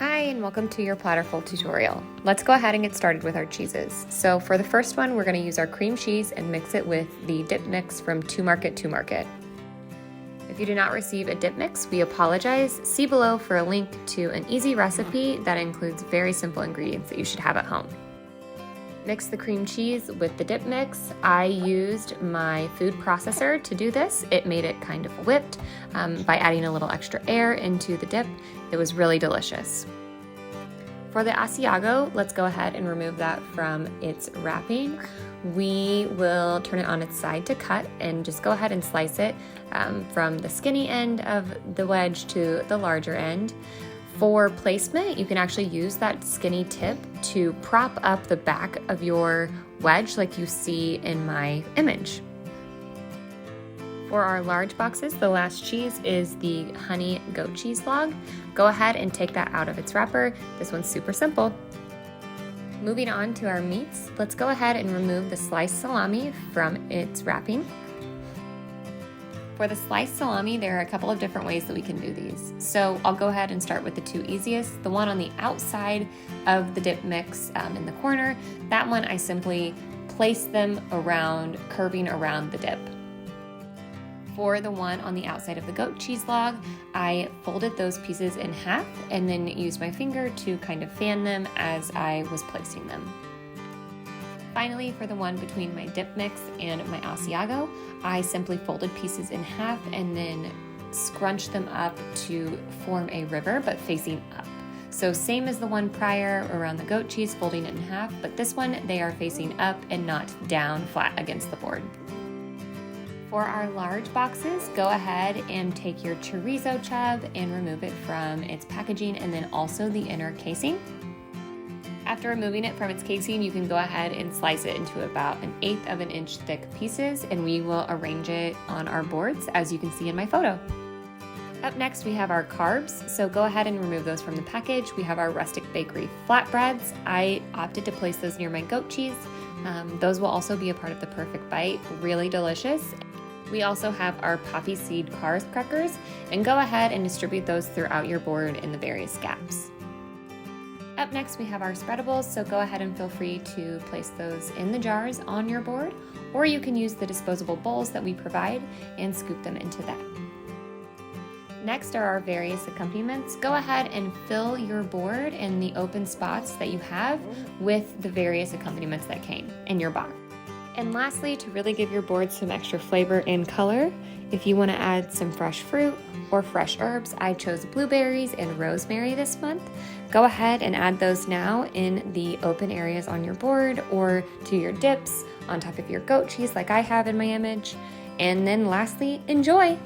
Hi and welcome to your Platterful tutorial. Let's go ahead and get started with our cheeses. So for the first one, we're going to use our cream cheese and mix it with the dip mix from To Market to Market. If you do not receive a dip mix, we apologize. See below for a link to an easy recipe that includes very simple ingredients that you should have at home. Mix the cream cheese with the dip mix. I used my food processor to do this. It made it kind of whipped by adding a little extra air into the dip. It was really delicious. For the Asiago, let's go ahead and remove that from its wrapping. We will turn it on its side to cut and just go ahead and slice it from the skinny end of the wedge to the larger end. For placement, you can actually use that skinny tip to prop up the back of your wedge like you see in my image. For our large boxes, the last cheese is the honey goat cheese log. Go ahead and take that out of its wrapper. This one's super simple. Moving on to our meats, let's go ahead and remove the sliced salami from its wrapping. For the sliced salami, there are a couple of different ways that we can do these. So I'll go ahead and start with the two easiest. The one on the outside of the dip mix in the corner, that one I simply place them around, curving around the dip. For the one on the outside of the goat cheese log, I folded those pieces in half and then used my finger to kind of fan them as I was placing them. Finally, for the one between my dip mix and my Asiago, I simply folded pieces in half and then scrunched them up to form a river, but facing up. So same as the one prior around the goat cheese, folding it in half, but this one, they are facing up and not down flat against the board. For our large boxes, go ahead and take your chorizo chub and remove it from its packaging and then also the inner casing. After removing it from its casing, you can go ahead and slice it into about 1/8 of an inch thick pieces, and we will arrange it on our boards as you can see in my photo. Up next, we have our carbs, so go ahead and remove those from the package. We have our Rustic Bakery flatbreads. I opted to place those near my goat cheese. Those will also be a part of the perfect bite, really delicious. We also have our poppy seed crackers, and go ahead and distribute those throughout your board in the various gaps. Up next, we have our spreadables, so go ahead and feel free to place those in the jars on your board, or you can use the disposable bowls that we provide and scoop them into that. Next are our various accompaniments. Go ahead and fill your board and the open spots that you have with the various accompaniments that came in your box. And lastly, to really give your board some extra flavor and color, if you want to add some fresh fruit or fresh herbs, I chose blueberries and rosemary this month. Go ahead and add those now in the open areas on your board or to your dips on top of your goat cheese like I have in my image. And then lastly, enjoy!